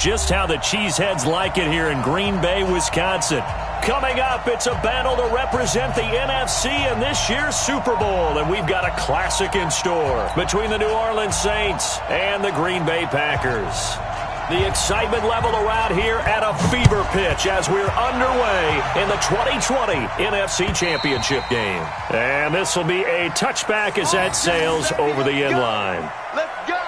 Just how the Cheeseheads like it here in Green Bay, Wisconsin. Coming up, it's a battle to represent the NFC in this year's Super Bowl, and we've got a classic in store between the New Orleans Saints and the Green Bay Packers. The excitement level around here at a fever pitch as we're underway in the 2020 NFC Championship game. And this will be a touchback as that sails over the end line. Let's go!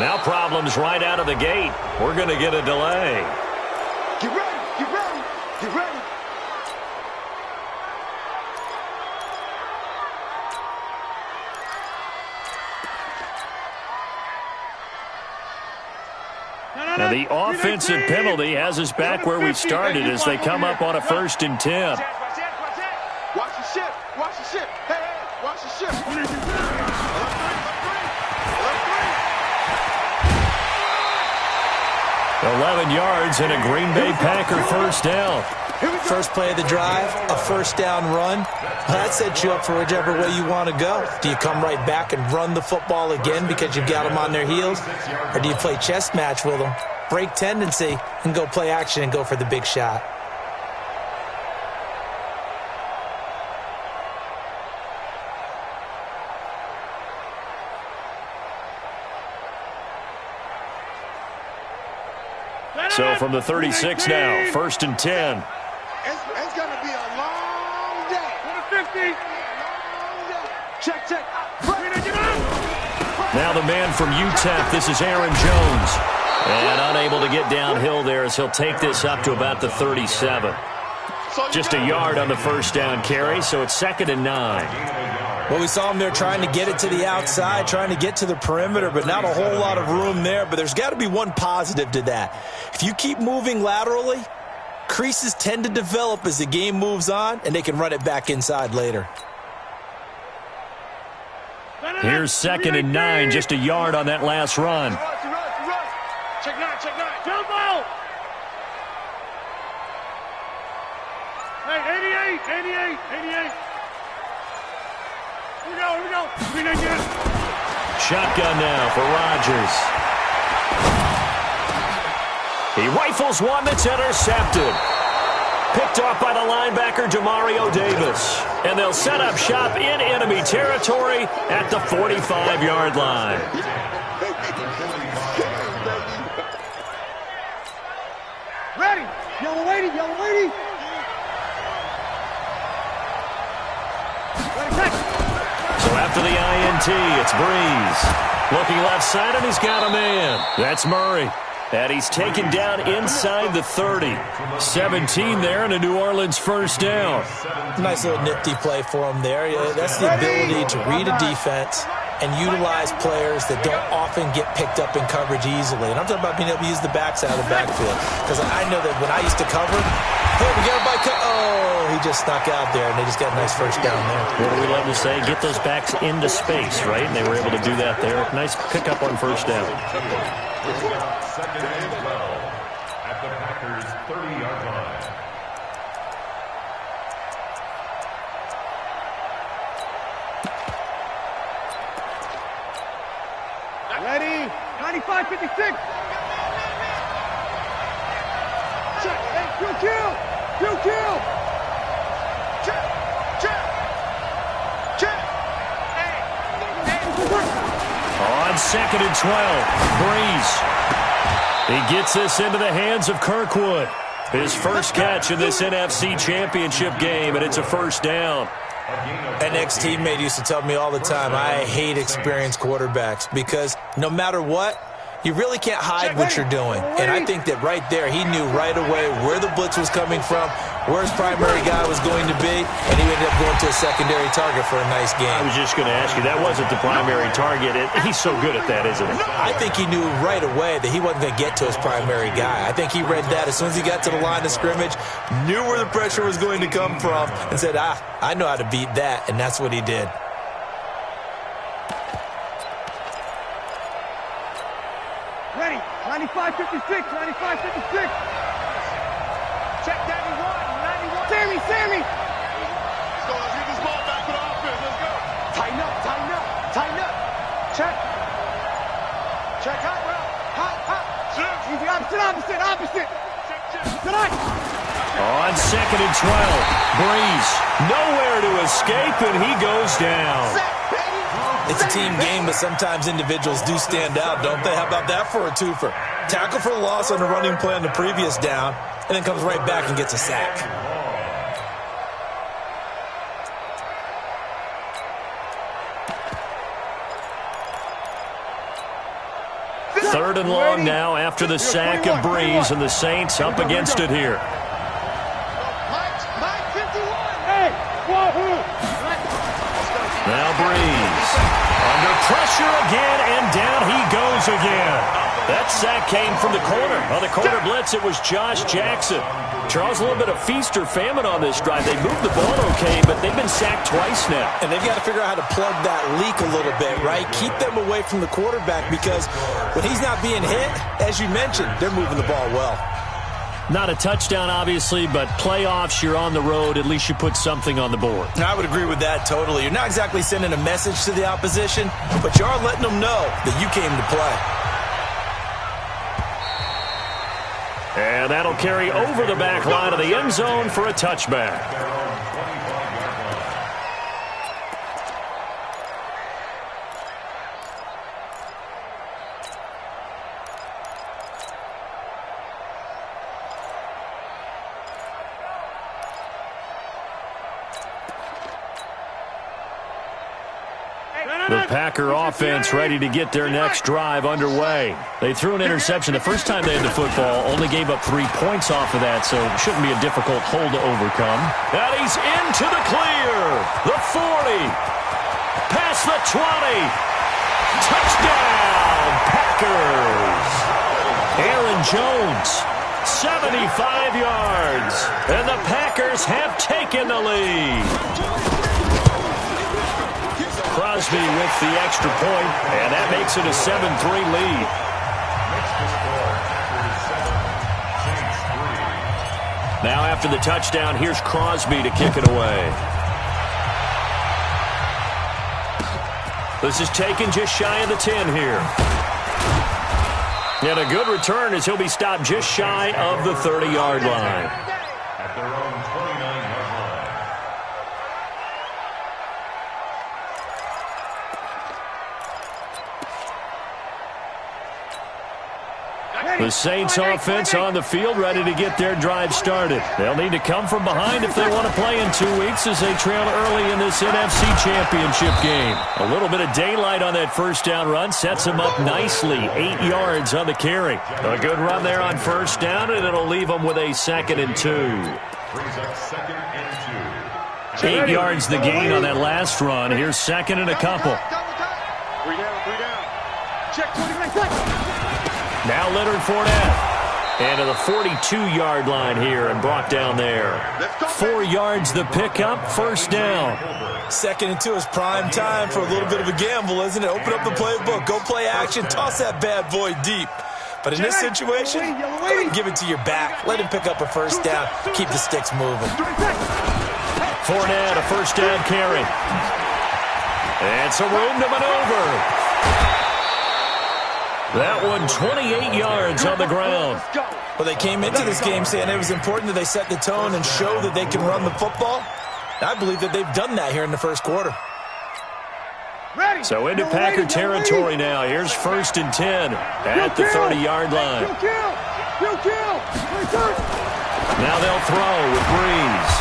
Now problems right out of the gate. We're going to get a delay. Get ready, get ready, get ready. Now the offensive penalty has us back where we started as they come up on a 1st and 10. Watch the ship, watch the ship. Hey, hey, watch the ship. 11 yards and a Green Bay Packer first down. First play of the drive, a first down run. That sets you up for whichever way you want to go. Do you come right back and run the football again because you've got them on their heels? Or do you play chess match with them, break tendency, and go play action and go for the big shot? So from the 36 now, 1st and 10. It's going to be a long day. 50. Check, check. Now the man from UTEP, this is Aaron Jones. And unable to get downhill there as he'll take this up to about the 37. Just a yard on the first down carry, so it's 2nd and 9. Well, we saw him there trying to get it to the outside, trying to get to the perimeter, but not a whole lot of room there. But there's got to be one positive to that. If you keep moving laterally, creases tend to develop as the game moves on, and they can run it back inside later. Here's 2nd and 9, just a yard on that last run. Check 9, check 9. Jump out! Hey, 88, 88, 88. Here we go. Shotgun now for Rodgers. He rifles one that's intercepted. Picked off by the linebacker, Demario Davis. And they'll set up shop in enemy territory at the 45-yard line. Ready. Yellow lady, yellow lady. Ready, take. So after the INT, it's Breeze. Looking left side, and he's got a man. That's Murray. And he's taken down inside the 30. 17 there, and a New Orleans first down. Nice little nifty play for him there. That's the ability to read a defense and utilize players that don't often get picked up in coverage easily. And I'm talking about being able to use the backside of the backfield. Because I know that when I used to cover, hey, we got everybody oh, he just snuck out there, and they just got a nice first down there. What do we love to say? Get those backs into space, right? And they were able to do that there. Nice pickup on first down. 2nd and 12 at the Packers' 30-yard line. Ready. 95, 56. Check. Hey, you kill. You kill. Check. Check. Check. Hey. On 2nd and 12, Breeze. He gets this into the hands of Kirkwood. His first catch in this NFC Championship game, and it's a first down. An ex-teammate used to tell me all the time, I hate experienced quarterbacks because no matter what, you really can't hide what you're doing. And I think that right there, he knew right away where the blitz was coming from, where his primary guy was going to be, and he ended up going to a secondary target for a nice game. I was just going to ask you, that wasn't the primary target. He's so good at that, isn't he? I think he knew right away that he wasn't going to get to his primary guy. I think he read that as soon as he got to the line of scrimmage, knew where the pressure was going to come from, and said, I know how to beat that, and that's what he did. Ready, 95-56, 95-56. Check 91, 91. Sammy. Let's go, let's get this ball back for the offense, let's go. Tighten up. Check hot route, hot. Easy, opposite. Tonight. On 2nd and 12, Breeze. Nowhere to escape, and he goes down. It's a team game, but sometimes individuals do stand out, don't they? How about that for a twofer? Tackle for a loss on the running play on the previous down, and then comes right back and gets a sack. Third and long now after the sack of Breeze, and the Saints up against it here. Now Breeze. Under pressure again, and down he goes again. That sack came from the corner. On the corner blitz, it was Josh Jackson. Charles, a little bit of feast or famine on this drive. They moved the ball okay, but they've been sacked twice now. And they've got to figure out how to plug that leak a little bit, right? Keep them away from the quarterback because when he's not being hit, as you mentioned, they're moving the ball well. Not a touchdown, obviously, but playoffs, you're on the road. At least you put something on the board. I would agree with that totally. You're not exactly sending a message to the opposition, but you are letting them know that you came to play. And that'll carry over the back line of the end zone for a touchback. The Packer offense ready to get their next drive underway. They threw an interception the first time they had the football, only gave up 3 points off of that, so it shouldn't be a difficult hole to overcome. And he's into the clear. The 40. Past the 20. Touchdown, Packers. Aaron Jones, 75 yards. And the Packers have taken the lead. Crosby with the extra point, and that makes it a 7-3 lead. Now after the touchdown, here's Crosby to kick it away. This is taken just shy of the 10 here. And a good return as he'll be stopped just shy of the 30-yard line. At their own 29-yard line. The Saints offense on the field ready to get their drive started. They'll need to come from behind if they want to play in 2 weeks as they trail early in this NFC Championship game. A little bit of daylight on that first down run sets them up nicely. 8 yards on the carry. A good run there on first down, and it'll leave them with a 2nd and 2. Brings up 2nd and 2. 8 yards the gain on that last run. Here's 2nd and a couple. 3 down. Check 29 seconds. Now Leonard Fournette. And to the 42-yard line here and brought down there. 4 yards the pickup, first down. 2nd and 2 is prime time for a little bit of a gamble, isn't it? Open up the playbook, go play action, toss that bad boy deep. But in this situation, go ahead and give it to your back. Let him pick up a first down. Keep the sticks moving. Fournette, a first down carry. And some room to maneuver. That one 28 yards on the ground. Well, they came into this game saying it was important that they set the tone and show that they can run the football. I believe that they've done that here in the first quarter. Ready. So into Packer territory now. Here's 1st and 10 at the 30-yard line. Now they'll throw with Breeze.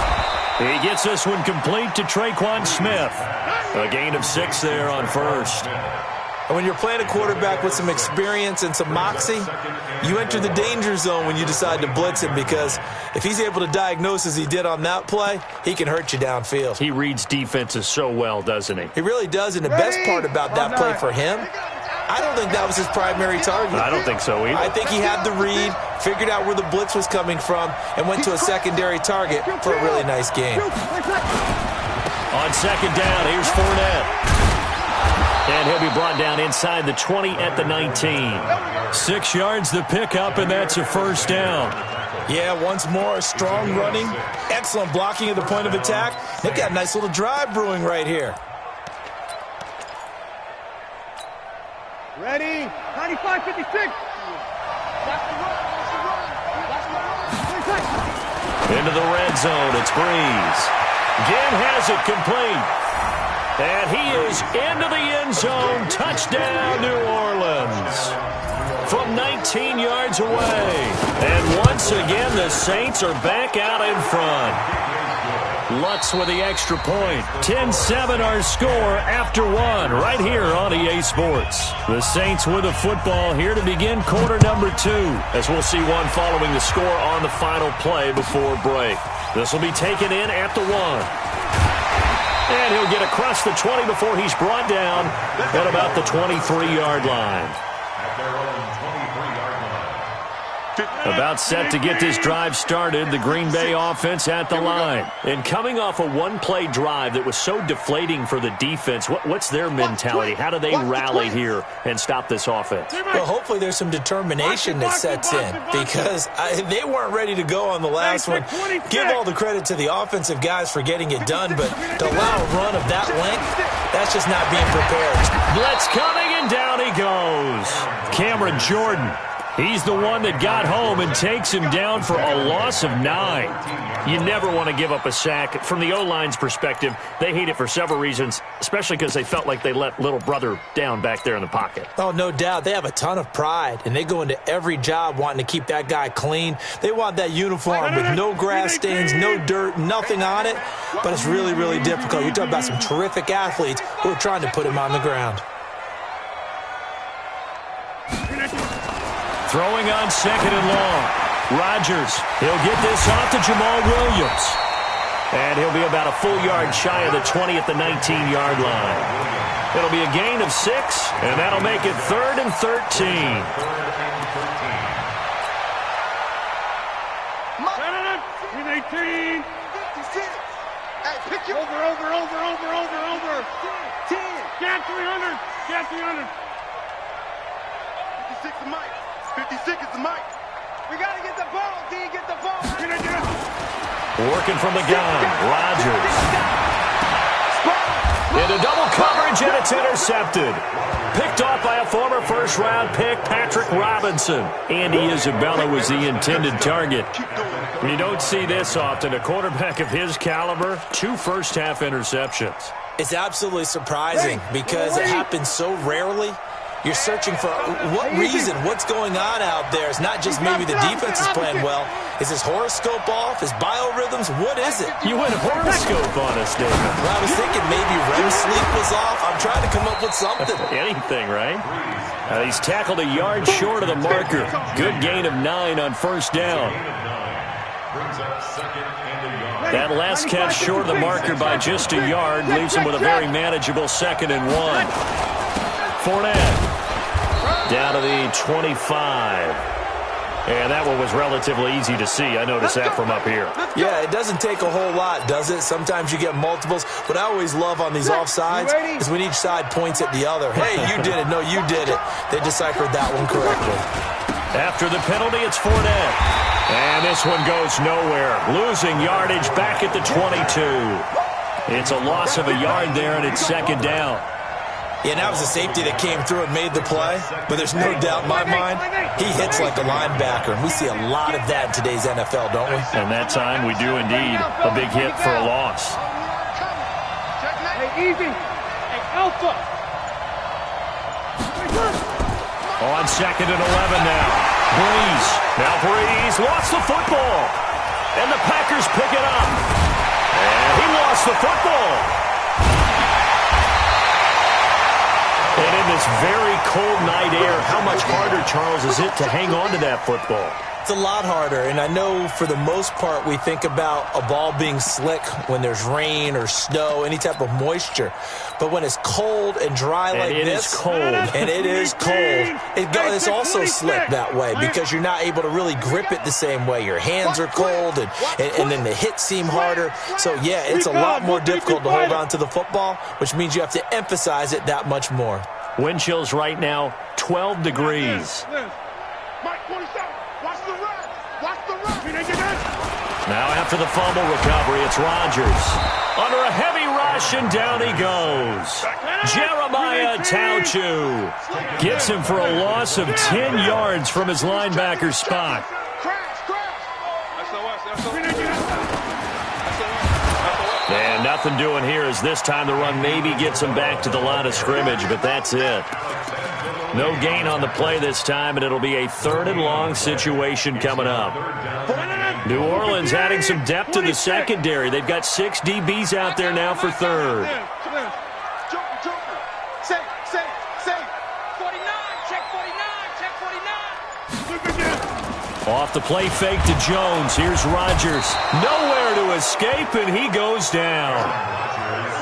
He gets this one complete to Traquan Smith. A gain of 6 there on 1st. And when you're playing a quarterback with some experience and some moxie, you enter the danger zone when you decide to blitz him, because if he's able to diagnose as he did on that play, he can hurt you downfield. He reads defenses so well, doesn't he? He really does, and the best part about that play for him, I don't think that was his primary target. I don't think so either. I think he had the read, figured out where the blitz was coming from, and went to a secondary target for a really nice game. On 2nd down, here's Fournette. And he'll be brought down inside the 20 at the 19. 6 yards the pickup, and that's a 1st down. Yeah, once more, strong running, excellent blocking at the point of attack. They've got a nice little drive brewing right here. Ready? 95-56. Into the red zone, it's Breeze. Again has it complete. And he is into the end zone. Touchdown, New Orleans. From 19 yards away. And once again, the Saints are back out in front. Lutz with the extra point. 10-7 our score after 1 right here on EA Sports. The Saints with a football here to begin quarter number 2, as we'll see one following the score on the final play before break. This will be taken in at the 1. And he'll get across the 20 before he's brought down at about the 23-yard line. About set to get this drive started, the Green Bay offense at the line. And coming off a one-play drive that was so deflating for the defense, what's their mentality? How do they rally here and stop this offense? Well, hopefully there's some determination that sets in, because they weren't ready to go on the last one. Give all the credit to the offensive guys for getting it done, but to allow a run of that length, that's just not being prepared. Blitz coming, and down he goes. Cameron Jordan. He's the one that got home and takes him down for a loss of 9. You never want to give up a sack. From the O-line's perspective, they hate it for several reasons, especially because they felt like they let little brother down back there in the pocket. Oh, no doubt. They have a ton of pride, and they go into every job wanting to keep that guy clean. They want that uniform with no grass stains, no dirt, nothing on it, but it's really, really difficult. You're talking about some terrific athletes who are trying to put him on the ground. Throwing on 2nd and long. Rodgers, he'll get this off to Jamal Williams. And he'll be about a full yard shy of the 20 at the 19-yard line. It'll be a gain of 6, and that'll make it 3rd and 13. Hey, pick your over. 10. Get 300. Get 300. 56 is Mike. 56 is the mic. We got to get the ball, D. Get the ball. Working from the gun. Rodgers. Into double coverage, and it's intercepted. Picked off by a former first-round pick, Patrick Robinson. Andy Isabella was the intended target. You don't see this often. A quarterback of his caliber, 2 first-half interceptions. It's absolutely surprising because it happens so rarely. You're searching for what reason, what's going on out there. It's not just maybe the defense is playing well. Is his horoscope off? His biorhythms? What is it? You went horoscope on us, David. Well, I was thinking maybe REM sleep was off. I'm trying to come up with something. Anything, right? He's tackled a yard short of the marker. Good gain of 9 on 1st down. That last catch short of the marker by just a yard leaves him with a very manageable 2nd and 1. Fournette down to the 25. And that one was relatively easy to see. I noticed that from up here. Yeah, it doesn't take a whole lot, does it? Sometimes you get multiples. What I always love on these offsides is when each side points at the other. Hey, you did it. No, you did it. They deciphered that one correctly. After the penalty, it's Fournette. And this one goes nowhere. Losing yardage back at the 22. It's a loss of a yard there, and it's 2nd down. Yeah, that was a safety that came through and made the play. But there's no doubt in my mind, he hits like a linebacker. And we see a lot of that in today's NFL, don't we? And that time, we do indeed. A big hit for a loss. Hey, easy. Hey, Alpha. On 2nd and 11 now. Breeze. Now Breeze lost the football. And the Packers pick it up. And he lost the football. And in this very cold night air, how much harder, Charles, is it to hang on to that football? It's a lot harder, and I know for the most part we think about a ball being slick when there's rain or snow, any type of moisture. But when it's cold and dry like this, and it is cold, it's also slick that way because you're not able to really grip it the same way. Your hands are cold, and then the hits seem harder. So, yeah, it's a lot more difficult to hold on to the football, which means you have to emphasize it that much more. Wind chills right now, 12 degrees. Now after the fumble recovery, it's Rodgers. Under a heavy rush, and down he goes. Jeremiah Tauchu gets him for a loss of 10 yards from his linebacker spot. And nothing doing here as this time the run maybe gets him back to the line of scrimmage, but that's it. No gain on the play this time, and it'll be a 3rd and long situation coming up. New Orleans adding some depth to the secondary. They've got 6 DBs out there now for 3rd. Off the play fake to Jones. Here's Rodgers. Nowhere to escape, and he goes down.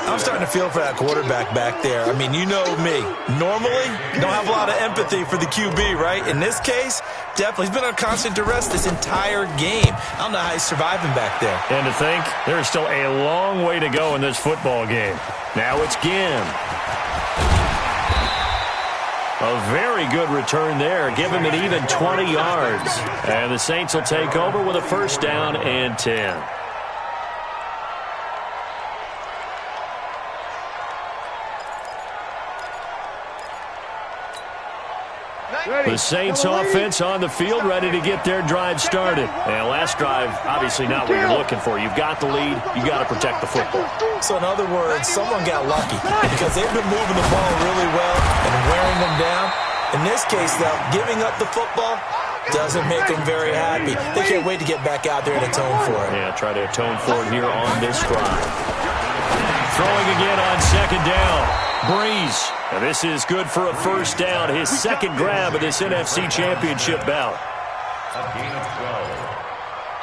I'm starting to feel for that quarterback back there. I mean, you know me. Normally, don't have a lot of empathy for the QB, right? In this case, definitely. He's been on constant duress this entire game. I don't know how he's surviving back there. And to think, there's still a long way to go in this football game. Now it's Ginn. A very good return there. Give him an even 20 yards. And the Saints will take over with a 1st down and 10. The Saints offense on the field, ready to get their drive started. And last drive, obviously not what you're looking for. You've got the lead. You've got to protect the football. So in other words, someone got lucky because they've been moving the ball really well and wearing them down. In this case, though, giving up the football doesn't make them very happy. They can't wait to get back out there and atone for it. Yeah, try to atone for it here on this drive. Throwing again on 2nd down. Breeze. And this is good for a 1st down. His 2nd grab of this NFC Championship bout. A gain of 12.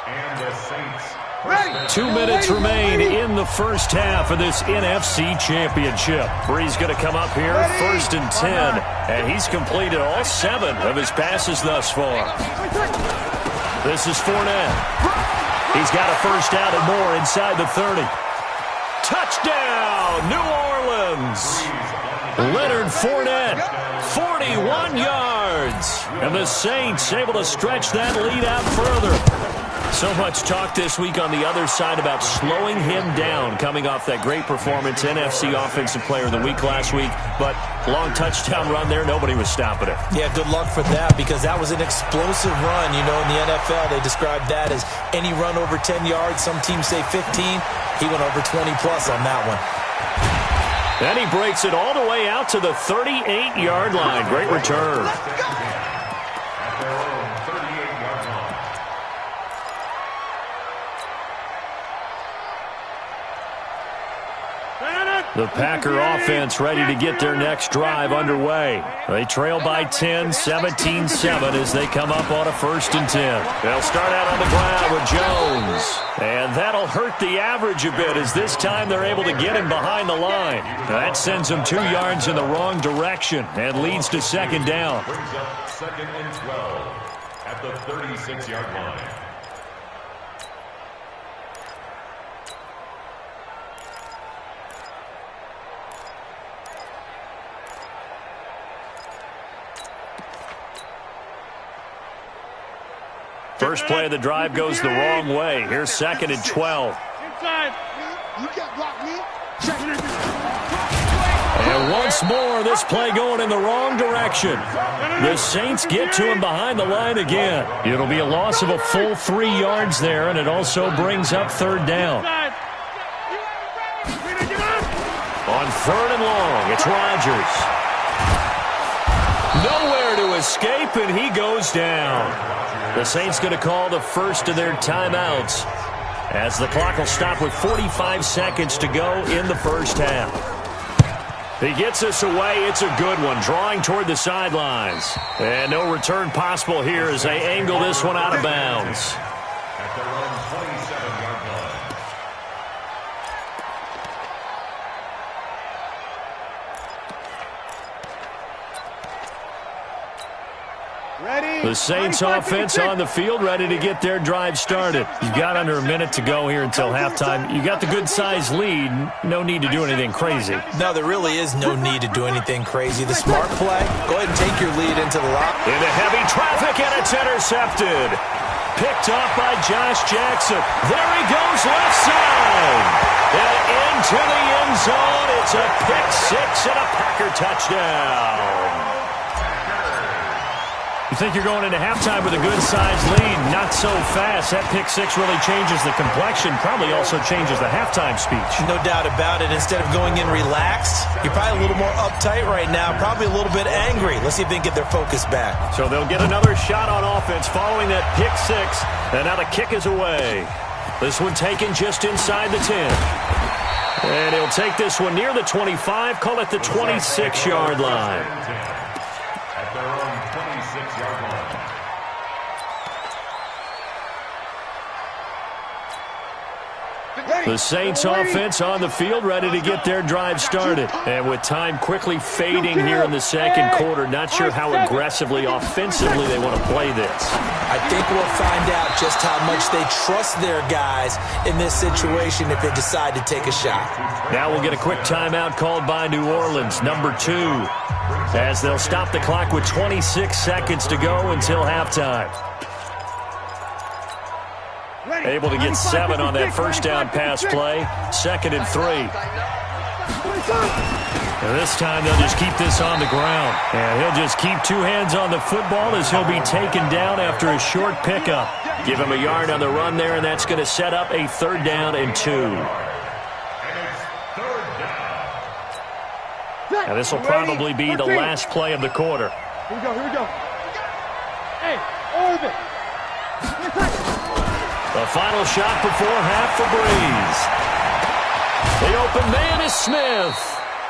And the Saints. 2 minutes remain in the 1st half of this NFC Championship. Breeze going to come up here, 1st and 10. And he's completed all 7 of his passes thus far. This is Fournette. He's got a 1st down and more inside the 30. Touchdown, New Orleans. Leonard Fournette, 41 yards. And the Saints able to stretch that lead out further. So much talk this week on the other side about slowing him down coming off that great performance, NFC Offensive Player of the Week last week. But long touchdown run there, nobody was stopping it. Yeah, good luck for that because that was an explosive run. You know, in the NFL, they described that as any run over 10 yards. Some teams say 15. He went over 20-plus on that one. And he breaks it all the way out to the 38-yard line. Great return. The Packer offense ready to get their next drive underway. They trail by 10, 17-7 as they come up on a 1st and 10. They'll start out on the ground with Jones. And that'll hurt the average a bit as this time they're able to get him behind the line. That sends him 2 yards in the wrong direction and leads to 2nd down. Brings up 2nd and 12 at the 36-yard line. First play of the drive goes the wrong way. Here's 2nd and 12. And once more, this play going in the wrong direction. The Saints get to him behind the line again. It'll be a loss of a full 3 yards there, and it also brings up 3rd down. On 3rd and long, it's Rodgers. Nowhere to escape, and he goes down. The Saints going to call the first of their timeouts, as the clock will stop with 45 seconds to go in the first half. He gets us away. It's a good one, drawing toward the sidelines. And no return possible here as they angle this one out of bounds. At their own 27-yard line. Ready? The Saints offense on the field, ready to get their drive started. You've got under a minute to go here until halftime. You got the good-sized lead. No need to do anything crazy. No, there really is no need to do anything crazy. The smart play, go ahead and take your lead into the lock. Into heavy traffic, and it's intercepted. Picked off by Josh Jackson. There he goes, left side. And into the end zone. It's a pick six and a Packer touchdown. You think you're going into halftime with a good-sized lead. Not so fast. That pick six really changes the complexion, probably also changes the halftime speech. No doubt about it. Instead of going in relaxed, you're probably a little more uptight right now, probably a little bit angry. Let's see if they can get their focus back. So they'll get another shot on offense following that pick six, and now the kick is away. This one taken just inside the 10. And he'll take this one near the 25, call it the 26-yard line. At their own 26-yard line. The Saints offense on the field, ready to get their drive started. And with time quickly fading here in the second quarter, not sure how aggressively, offensively they want to play this. I think we'll find out just how much they trust their guys in this situation if they decide to take a shot. Now we'll get a quick timeout called by New Orleans, number 2, as they'll stop the clock with 26 seconds to go until halftime. Able to get 7 on that first down pass play. 2nd and 3. And this time they'll just keep this on the ground. And he'll just keep 2 hands on the football as he'll be taken down after a short pickup. Give him a yard on the run there, and that's going to set up a 3rd down and 2. Now this will probably be the last play of the quarter. Here we go, here we go. Hey, orbit. The final shot before half for Breeze. The open man is Smith.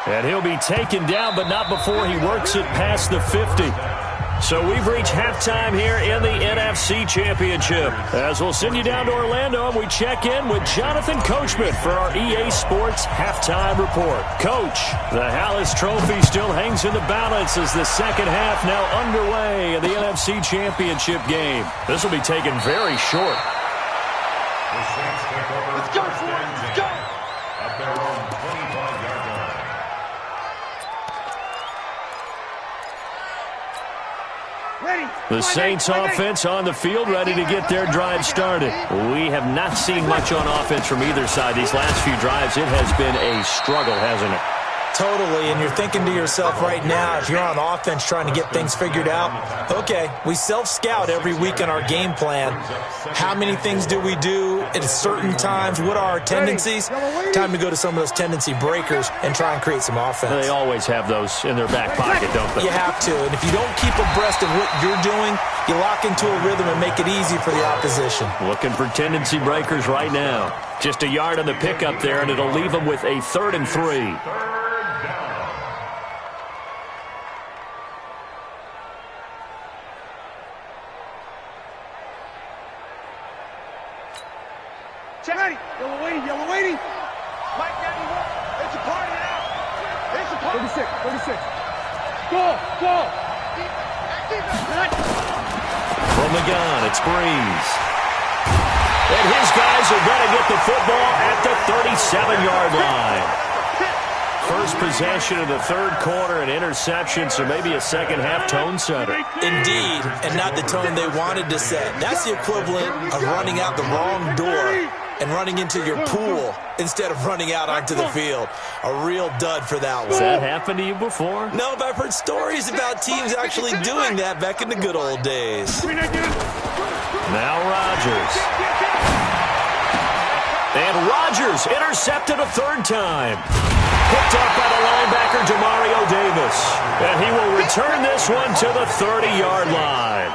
And he'll be taken down, but not before he works it past the 50. So we've reached halftime here in the NFC Championship. As we'll send you down to Orlando, and we check in with Jonathan Coachman for our EA Sports Halftime Report. Coach, the Hallis Trophy still hangs in the balance as the second half now underway in the NFC Championship game. This will be taken very short. Let's go, let's go. At their own 25-yard line. Ready. The Saints offense on the field, ready to get their drive started. We have not seen much on offense from either side these last few drives. It has been a struggle, hasn't it? Totally, and you're thinking to yourself right now, if you're on offense trying to get things figured out, okay, we self-scout every week in our game plan. How many things do we do at certain times? What are our tendencies? Time to go to some of those tendency breakers and try and create some offense. They always have those in their back pocket, don't they? You have to, and if you don't keep abreast of what you're doing, you lock into a rhythm and make it easy for the opposition. Looking for tendency breakers right now. Just a yard on the pickup there, and it'll leave them with a 3rd and 3. Ready. Yellow waiting, yellow waiting. Mike 91. It's a party now. It's a party. 36, 36. Go, go. From the gun, it's Breeze. And his guys are going to get the football at the 37-yard line. First possession of the 3rd quarter, an interception, so maybe a second-half tone setter. Indeed, and not the tone they wanted to set. That's the equivalent of running out the wrong door and running into your pool instead of running out onto the field. A real dud for that one. Has that happened to you before? No, but I've heard stories about teams actually doing that back in the good old days. Now Rodgers. And Rodgers intercepted a third time. Picked up by the linebacker, Demario Davis. And he will return this one to the 30-yard line.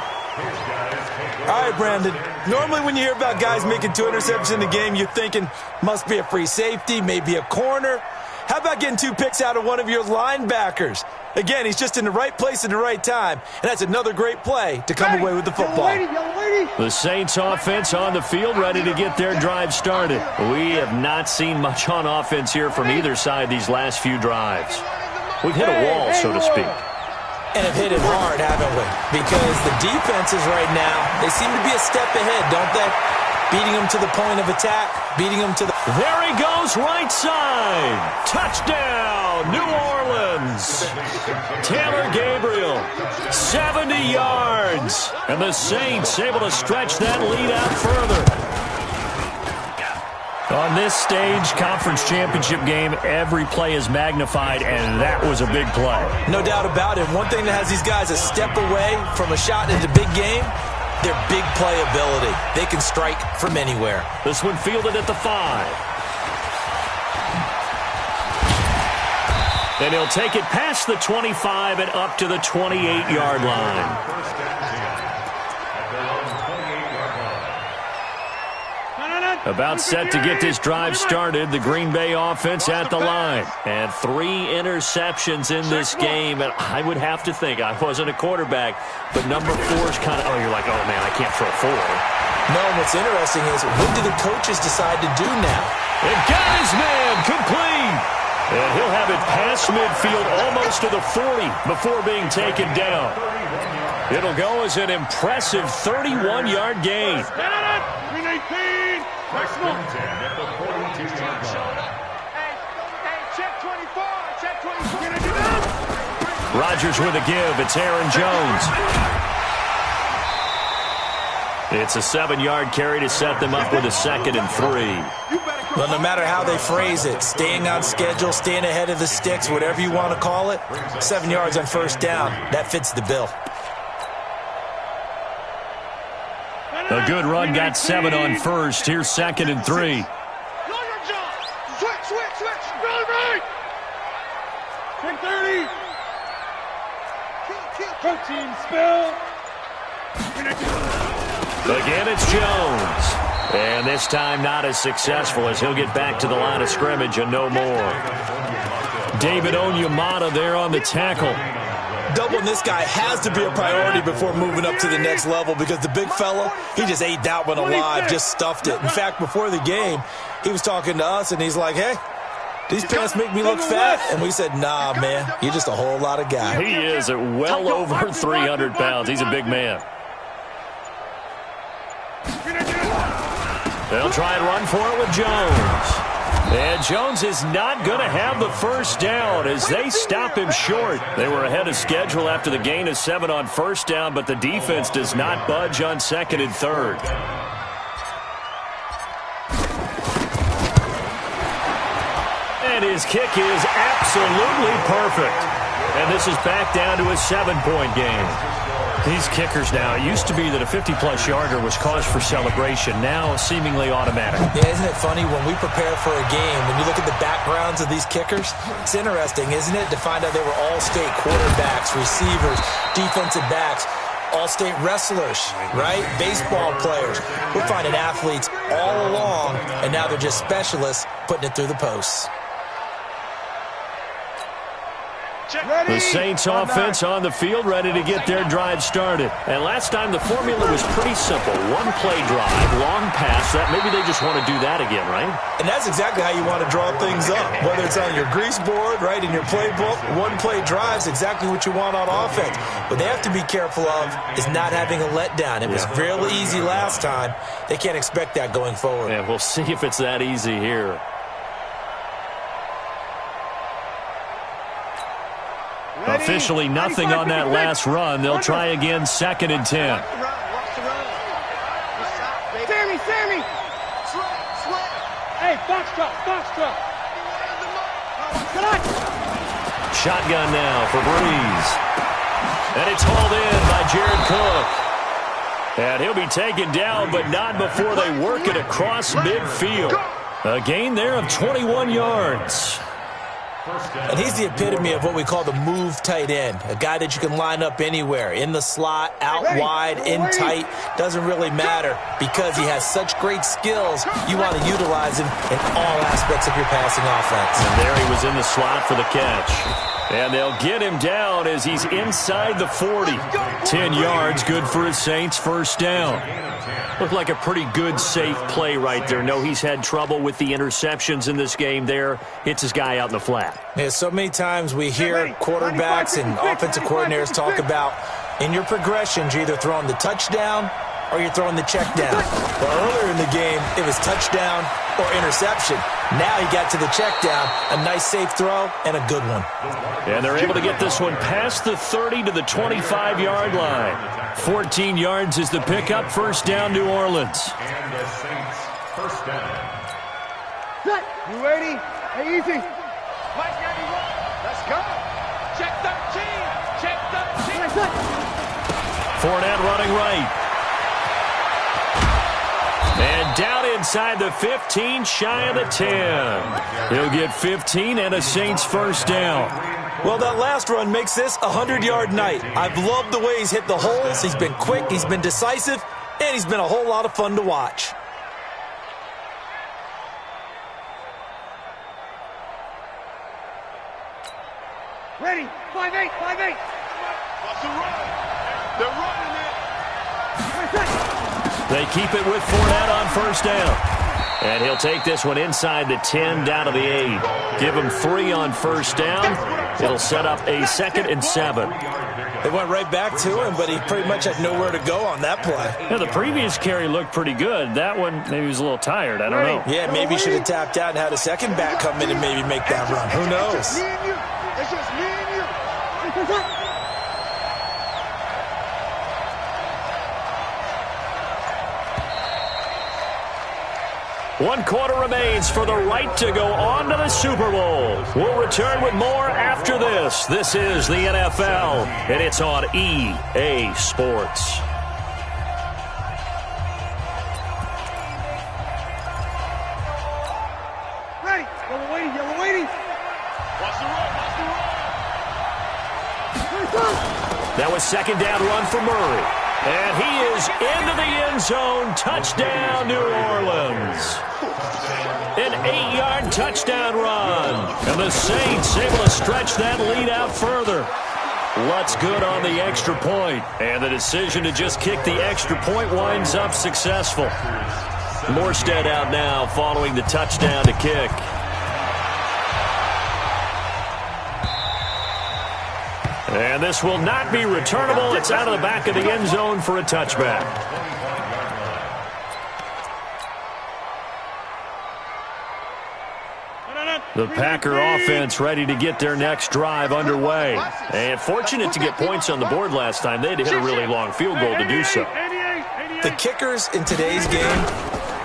All right, Brandon. Normally when you hear about guys making 2 interceptions in the game, you're thinking must be a free safety, maybe a corner. How about getting 2 picks out of one of your linebackers? Again, he's just in the right place at the right time, and that's another great play to come away with the football. The Saints offense on the field, ready to get their drive started. We have not seen much on offense here from either side these last few drives. We've hit a wall, so to speak. And have hit it hard, haven't we? Because the defenses right now, they seem to be a step ahead, don't they? Beating them to the point of attack, beating them to the... There he goes, right side. Touchdown, New Orleans. Taylor Gabriel, 70 yards. And the Saints able to stretch that lead out further. On this stage, conference championship game, every play is magnified, and that was a big play. No doubt about it. One thing that has these guys a step away from a shot into big game, their big playability. They can strike from anywhere. This one fielded at the 5. And he'll take it past the 25 and up to the 28-yard line. About set to get this drive started. The Green Bay offense at the line. And 3 interceptions in this game. And I would have to think, I wasn't a quarterback, but number 4 is kind of, oh, you're like, oh, man, I can't throw 4. No, and what's interesting is, what do the coaches decide to do now? And got his man complete. And he'll have it past midfield almost to the 40 before being taken down. It'll go as an impressive 31-yard gain. 319. First and 10 at the 42-yard line. Hey, check 24. Check 24. Rodgers with a give. It's Aaron Jones. It's a 7-yard carry to set them up with a 2nd and 3. Well, no matter how they phrase it, staying on schedule, staying ahead of the sticks, whatever you want to call it, 7 yards on first down, that fits the bill. A good run got 7 on first. Here's 2nd and 3. Switch. Right. 10-30. Protein spill. Again, it's Jones. And this time not as successful as he'll get back to the line of scrimmage and no more. David Onyemata there on the tackle. Doubling this guy has to be a priority before moving up to the next level, because the big fella, he just ate that one alive, just stuffed it. In fact, before the game, he was talking to us, and he's like, hey, these pants make me look fat. And we said, nah, man, you're just a whole lot of guy. He is at well over 300 pounds. He's a big man. They'll try and run for it with Jones. And Jones is not going to have the first down as they stop him short. They were ahead of schedule after the gain of 7 on first down, but the defense does not budge on 2nd and 3rd. And his kick is absolutely perfect. And this is back down to a 7-point game. These kickers now, it used to be that a 50-plus yarder was cause for celebration. Now, seemingly automatic. Yeah, isn't it funny when we prepare for a game, when you look at the backgrounds of these kickers, it's interesting, isn't it, to find out they were all-state quarterbacks, receivers, defensive backs, all-state wrestlers, right? Baseball players. We're finding athletes all along, and now they're just specialists putting it through the posts. The Saints offense on the field, ready to get their drive started. And last time the formula was pretty simple. 1-play drive, long pass. That maybe they just want to do that again, right? And that's exactly how you want to draw things up. Whether it's on your grease board, right, in your playbook, 1-play drive is exactly what you want on offense. What they have to be careful of is not having a letdown. It was real easy last time. They can't expect that going forward. Yeah, we'll see if it's that easy here. Officially nothing on that last run. They'll try again, 2nd and 10. Sammy! Hey, box truck! Shotgun now for Breeze. And it's hauled in by Jared Cook. And he'll be taken down, but not before they work it across midfield. A gain there of 21 yards. And he's the epitome of what we call the move tight end, a guy that you can line up anywhere, in the slot, out wide, in tight, doesn't really matter because he has such great skills. You want to utilize him in all aspects of your passing offense. And there he was in the slot for the catch. And they'll get him down as he's inside the 40. 10 yards, good for his Saints, first down. Looked like a pretty good, safe play right there. No, he's had trouble with the interceptions in this game there. Hits his guy out in the flat. Yeah, so many times we hear quarterbacks and offensive coordinators talk about in your progressions, you're either throwing the touchdown or you're throwing the check down. Well, earlier in the game, it was touchdown or interception. Now he got to the check down, a nice safe throw, and a good one. And they're able to get this one past the 30 to the 25-yard line. 14 yards is the pickup, first down, New Orleans. And the Saints, first down. You ready? Hey, easy. Mike 91. Let's go. Check 13. Check 13. Fournette running right. And down inside the 15, shy of the 10. He'll get 15 and a Saints first down. Well, that last run makes this a 100-yard night. I've loved the way he's hit the holes. He's been quick, he's been decisive, and he's been a whole lot of fun to watch. Ready. 5-8. 5-8. What's the run? They're running it. They keep it with Fournette on first down. And he'll take this one inside the 10 down to the 8. Give him 3 on first down. It'll set up a 2nd and 7. They went right back to him, but he pretty much had nowhere to go on that play. Yeah, the previous carry looked pretty good. That one, maybe he was a little tired. I don't know. Yeah, maybe he should have tapped out and had a second back come in and maybe make that run. Who knows? It's just me and you. One quarter remains for the right to go on to the Super Bowl. We'll return with more after this. This is the NFL, and it's on EA Sports. Ready. Yellow waiting. Yellow waiting. Watch the run. Watch the run. That was second down run for Murray. And he is into the end zone. Touchdown, New Orleans. An 8-yard touchdown run. And the Saints able to stretch that lead out further. Lutz good on the extra point. And the decision to just kick the extra point winds up successful. Morstead out now following the touchdown to kick. And this will not be returnable. It's out of the back of the end zone for a touchback. The Packer offense ready to get their next drive underway. And fortunate to get points on the board last time. They had to hit a really long field goal to do so. The kickers in today's game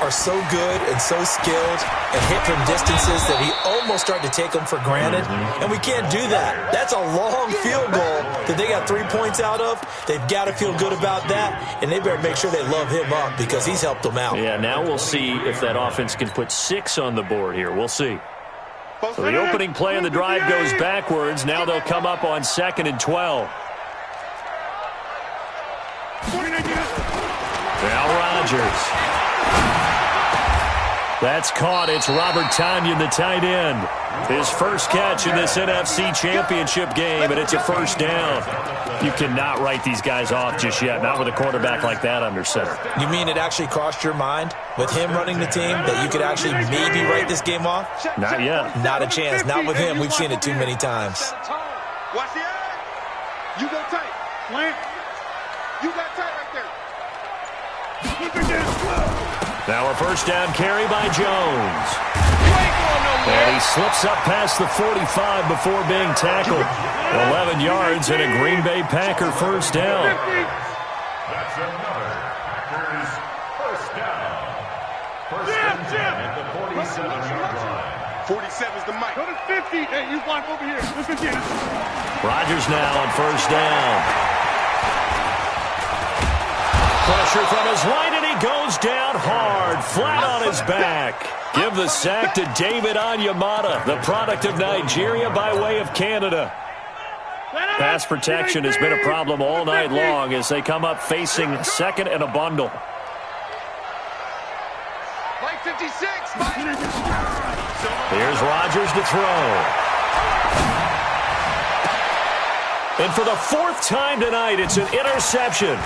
are so good and so skilled and hit from distances that we almost start to take them for granted. And we can't do that. That's a long field goal that they got 3 points out of. They've got to feel good about that, and they better make sure they love him up because he's helped them out. Yeah, now we'll see if that offense can put 6 on the board here. We'll see. So the opening play of the drive goes backwards. Now they'll come up on 2nd and 12. Now Rodgers. That's caught. It's Robert Tonyan, the tight end. His first catch in this NFC Championship game, and it's a first down. You cannot write these guys off just yet, not with a quarterback like that under center. You mean it actually crossed your mind with him running the team that you could actually maybe write this game off? Not yet. Not a chance. Not with him. We've seen it too many times. Watch the eye. You go tight. Plant. You got tight right there. Keep it down. Now a first down carry by Jones. And he slips up past the 45 before being tackled. 11 yards and a Green Bay Packer first down. That's another Packers first down. First and 10 at the 47-yard line. 47's the mic. Go to 50. Hey, you block over here. Listen to this. Rodgers now on first down. Pressure from his right, and he goes down hard, flat on his back. Give the sack to David Onyemata, the product of Nigeria by way of Canada. Pass protection has been a problem all night long as they come up facing second and a bundle. Like 56. Here's Rodgers to throw. And for the fourth time tonight, it's an interception.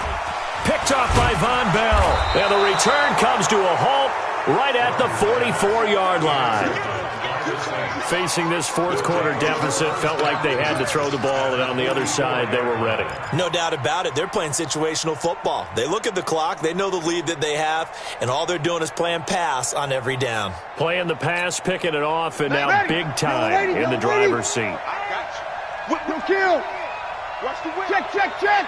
Picked off by Von Bell. And the return comes to a halt right at the 44-yard line. Facing this fourth quarter deficit, felt like they had to throw the ball, and on the other side, they were ready. No doubt about it. They're playing situational football. They look at the clock, they know the lead that they have, and all they're doing is playing pass on every down. Playing the pass, picking it off, and now big time in the driver's seat. No kill. Watch the whip. Check.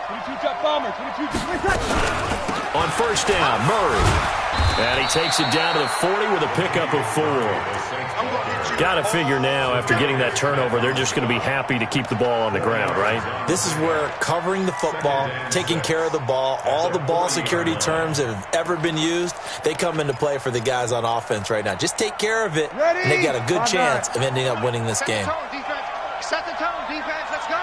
22 drop bomber. 22 On first down, Murray. And he takes it down to the 40 with a pickup of 4. Got to figure now, after getting that turnover, they're just going to be happy to keep the ball on the ground, right? This is where covering the football, taking care of the ball, all the ball security terms that have ever been used, they come into play for the guys on offense right now. Just take care of it, and they've got a good chance of ending up winning this game. Set the tone, defense. Let's go.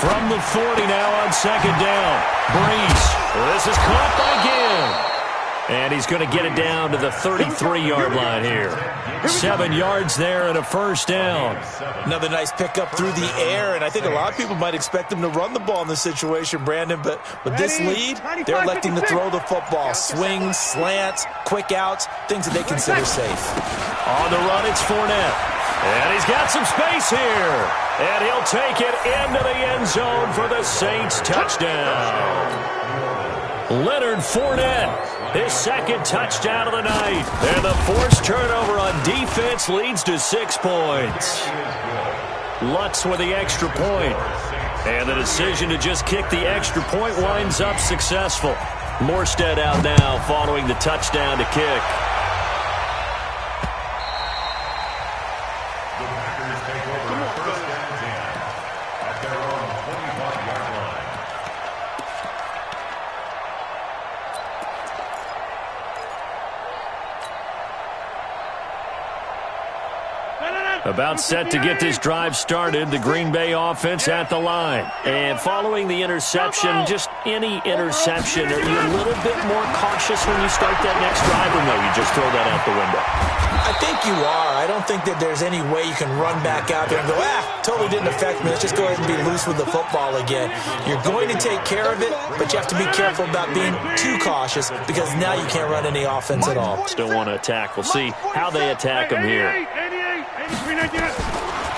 From the 40 now on second down. Brees. This is caught by Gill. And he's going to get it down to the 33-yard line here. 7 yards there and a first down. Another nice pickup through the air, and I think a lot of people might expect them to run the ball in this situation, Brandon, but with this lead, they're electing to throw the football. Swings, slants, quick outs, things that they consider safe. On the run, it's Fournette. And he's got some space here. And he'll take it into the end zone for the Saints touchdown. Leonard Fournette. His second touchdown of the night. And the forced turnover on defense leads to 6 points. Lutz with the extra point. And the decision to just kick the extra point winds up successful. Morstead out now following the touchdown to kick. The Packers take over first and 10 at their own 25-yard line. About set to get this drive started, the Green Bay offense at the line. And following the interception, just any interception, are you a little bit more cautious when you start that next drive, or no, you just throw that out the window? I think you are. I don't think that there's any way you can run back out there and go, totally didn't affect me. Let's just go ahead and be loose with the football again. You're going to take care of it, but you have to be careful about being too cautious because now you can't run any offense at all. Still want to attack. We'll see how they attack him here.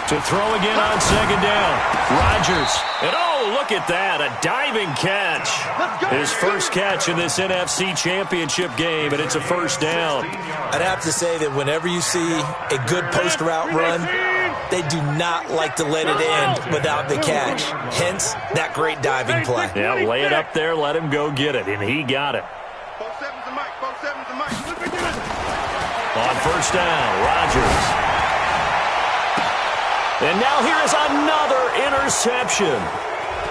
To throw again on second down. Rodgers. And oh, look at that. A diving catch. His first catch in this NFC Championship game, and it's a first down. I'd have to say that whenever you see a good post route run, they do not like to let it end without the catch. Hence, that great diving play. Yeah, lay it up there, let him go get it, and he got it. On first down, Rodgers. And now here is another interception.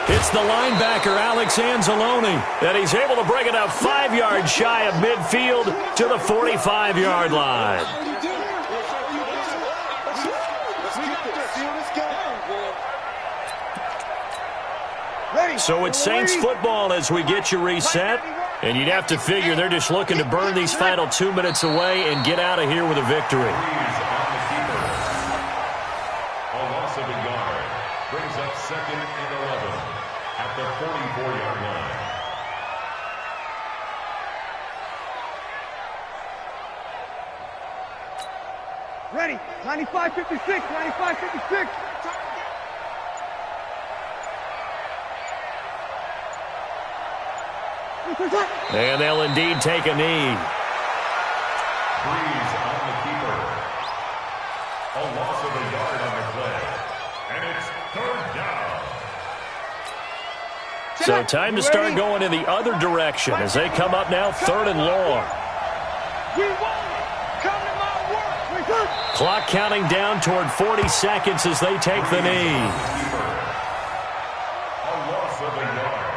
It's the linebacker, Alex Anzalone, and he's able to bring it up 5 yards shy of midfield to the 45-yard line. So it's Saints football as we get you reset. And you'd have to figure they're just looking to burn these final 2 minutes away and get out of here with a victory. Brings up second and 11 at the 44-yard line. Ready. 95-56. 95-56. And they'll indeed take a knee. Breeze on the keeper. A loss of a yard on the play. And it's third down. So time to start going in the other direction as they come up now 3rd and long. Clock counting down toward 40 seconds as they take the knee. A loss of a yard.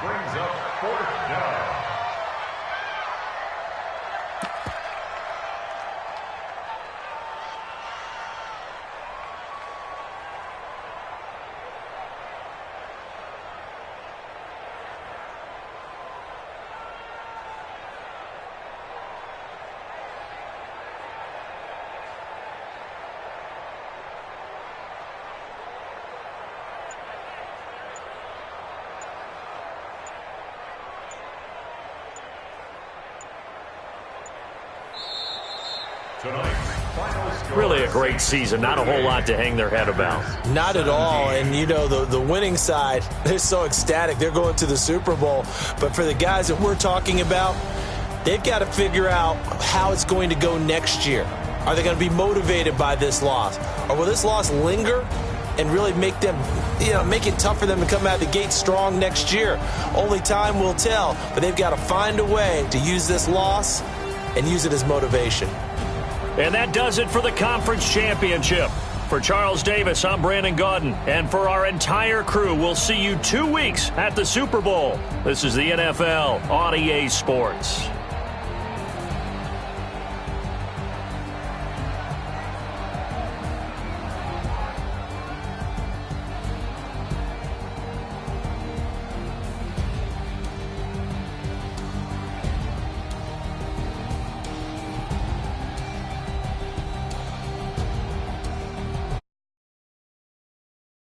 Brings up 4th down. Really a great season. Not a whole lot to hang their head about. Not at all. And, you know, the winning side, they're so ecstatic. They're going to the Super Bowl. But for the guys that we're talking about, they've got to figure out how it's going to go next year. Are they going to be motivated by this loss? Or will this loss linger and really make them, you know, make it tough for them to come out of the gate strong next year? Only time will tell. But they've got to find a way to use this loss and use it as motivation. And that does it for the conference championship. For Charles Davis, I'm Brandon Gaudin. And for our entire crew, we'll see you 2 weeks at the Super Bowl. This is the NFL on EA Sports.